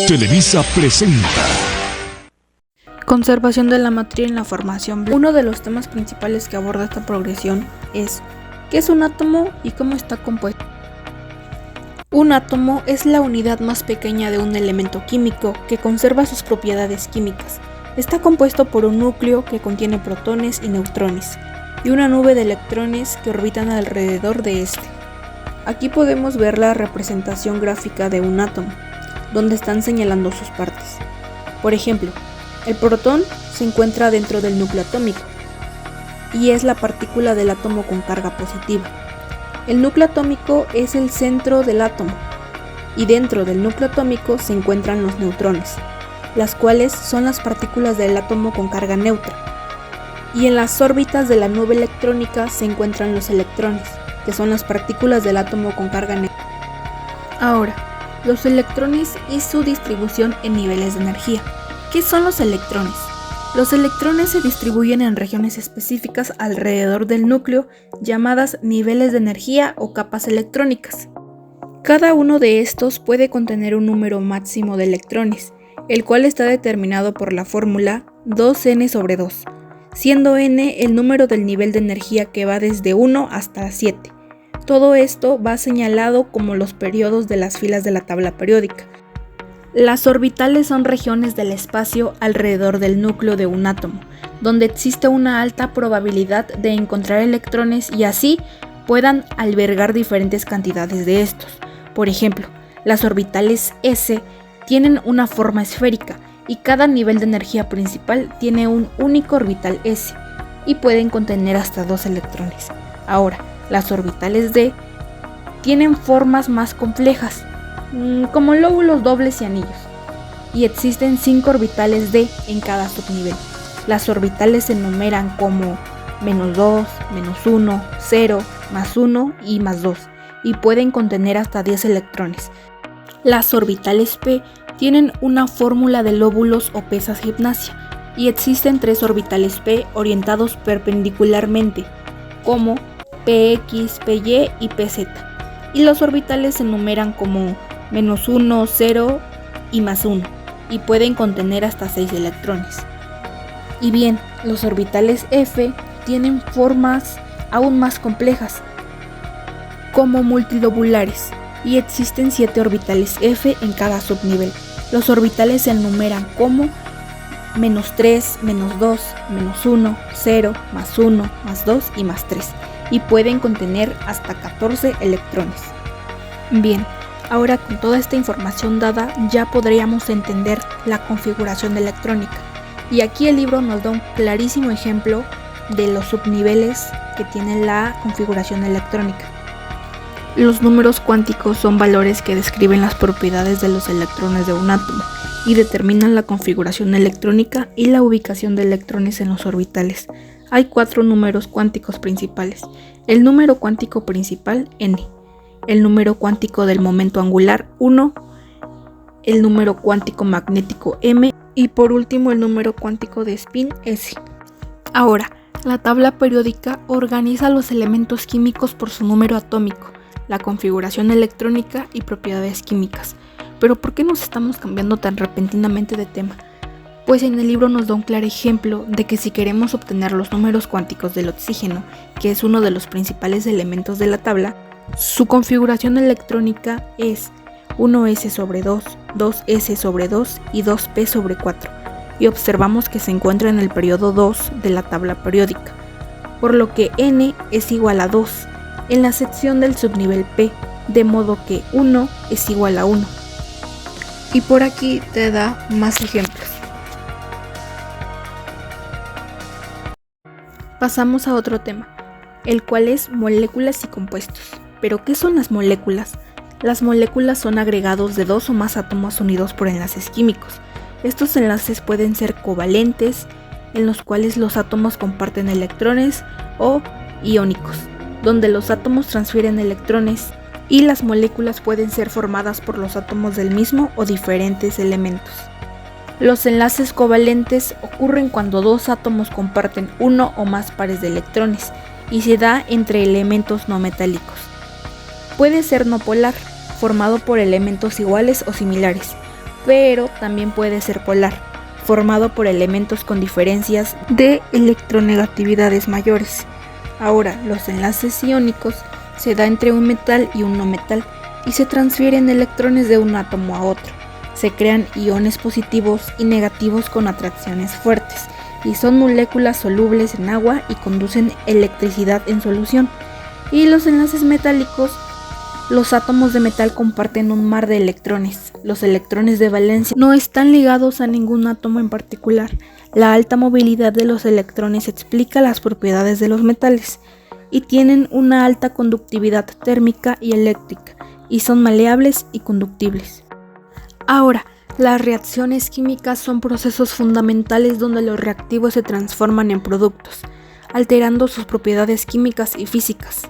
Televisa presenta Conservación de la materia en la formación. Uno de los temas principales que aborda esta progresión es ¿qué es un átomo y cómo está compuesto? Un átomo es la unidad más pequeña de un elemento químico que conserva sus propiedades químicas. Está compuesto por un núcleo que contiene protones y neutrones y una nube de electrones que orbitan alrededor de este. Aquí podemos ver la representación gráfica de un átomo, donde están señalando sus partes. Por ejemplo, el protón se encuentra dentro del núcleo atómico y es la partícula del átomo con carga positiva. El núcleo atómico es el centro del átomo y dentro del núcleo atómico se encuentran los neutrones, las cuales son las partículas del átomo con carga neutra. Y en las órbitas de la nube electrónica se encuentran los electrones, que son las partículas del átomo con carga neutra. Ahora, los electrones y su distribución en niveles de energía. ¿Qué son los electrones? Los electrones se distribuyen en regiones específicas alrededor del núcleo, llamadas niveles de energía o capas electrónicas. Cada uno de estos puede contener un número máximo de electrones, el cual está determinado por la fórmula 2n/2, siendo n el número del nivel de energía que va desde 1 hasta 7. Todo esto va señalado como los periodos de las filas de la tabla periódica. Las orbitales son regiones del espacio alrededor del núcleo de un átomo, donde existe una alta probabilidad de encontrar electrones y así puedan albergar diferentes cantidades de estos. Por ejemplo, las orbitales s tienen una forma esférica y cada nivel de energía principal tiene un único orbital s y pueden contener hasta 2 electrones. Ahora, las orbitales d tienen formas más complejas, como lóbulos dobles y anillos, y existen 5 orbitales d en cada subnivel. Las orbitales se enumeran como -2, -1, 0, +1 y +2, y pueden contener hasta 10 electrones. Las orbitales p tienen una fórmula de lóbulos o pesas gimnasia, y existen 3 orbitales p orientados perpendicularmente, como px, py y pz, y los orbitales se enumeran como -1, 0 y +1, y pueden contener hasta 6 electrones. Y bien, los orbitales f tienen formas aún más complejas, como multilobulares, y existen 7 orbitales f en cada subnivel. Los orbitales se enumeran como -3, -2, -1, 0, +1, +2 y +3, y pueden contener hasta 14 electrones. Bien, ahora con toda esta información dada ya podríamos entender la configuración electrónica, y aquí el libro nos da un clarísimo ejemplo de los subniveles que tiene la configuración electrónica. Los números cuánticos son valores que describen las propiedades de los electrones de un átomo y determinan la configuración electrónica y la ubicación de electrones en los orbitales. Hay 4 números cuánticos principales: el número cuántico principal n, el número cuántico del momento angular 1, el número cuántico magnético m y por último el número cuántico de spin s. Ahora, la tabla periódica organiza los elementos químicos por su número atómico, la configuración electrónica y propiedades químicas. Pero ¿por qué nos estamos cambiando tan repentinamente de tema? Pues en el libro nos da un claro ejemplo de que si queremos obtener los números cuánticos del oxígeno, que es uno de los principales elementos de la tabla, su configuración electrónica es 1s/2, 2s/2 y 2p/4, y observamos que se encuentra en el periodo 2 de la tabla periódica, por lo que n es igual a 2 en la sección del subnivel p, de modo que 1 es igual a 1. Y por aquí te da más ejemplos. Pasamos a otro tema, el cual es moléculas y compuestos. ¿Pero qué son las moléculas? Las moléculas son agregados de 2 o más átomos unidos por enlaces químicos. Estos enlaces pueden ser covalentes, en los cuales los átomos comparten electrones, o iónicos, donde los átomos transfieren electrones, y las moléculas pueden ser formadas por los átomos del mismo o diferentes elementos. Los enlaces covalentes ocurren cuando 2 átomos comparten uno o más pares de electrones y se da entre elementos no metálicos. Puede ser no polar, formado por elementos iguales o similares, pero también puede ser polar, formado por elementos con diferencias de electronegatividades mayores. Ahora, los enlaces iónicos se da entre un metal y un no metal y se transfieren electrones de un átomo a otro. Se crean iones positivos y negativos con atracciones fuertes y son moléculas solubles en agua y conducen electricidad en solución. Y los enlaces metálicos, los átomos de metal comparten un mar de electrones. Los electrones de valencia no están ligados a ningún átomo en particular. La alta movilidad de los electrones explica las propiedades de los metales y tienen una alta conductividad térmica y eléctrica y son maleables y conductibles. Ahora, las reacciones químicas son procesos fundamentales donde los reactivos se transforman en productos, alterando sus propiedades químicas y físicas,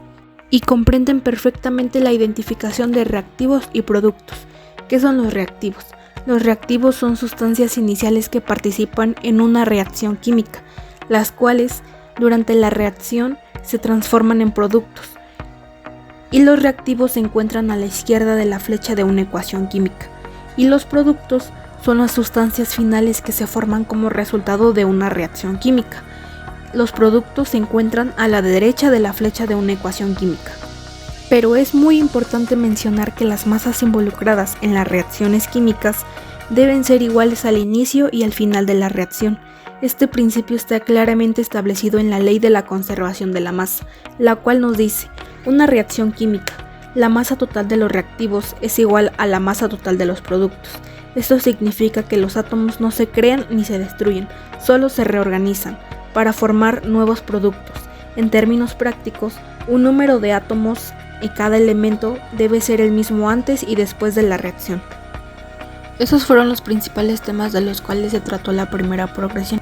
y comprenden perfectamente la identificación de reactivos y productos. ¿Qué son los reactivos? Los reactivos son sustancias iniciales que participan en una reacción química, las cuales, durante la reacción, se transforman en productos, y los reactivos se encuentran a la izquierda de la flecha de una ecuación química. Y los productos son las sustancias finales que se forman como resultado de una reacción química. Los productos se encuentran a la derecha de la flecha de una ecuación química. Pero es muy importante mencionar que las masas involucradas en las reacciones químicas deben ser iguales al inicio y al final de la reacción. Este principio está claramente establecido en la ley de la conservación de la masa, la cual nos dice: una reacción química, la masa total de los reactivos es igual a la masa total de los productos. Esto significa que los átomos no se crean ni se destruyen, solo se reorganizan para formar nuevos productos. En términos prácticos, un número de átomos en cada elemento debe ser el mismo antes y después de la reacción. Esos fueron los principales temas de los cuales se trató la primera progresión.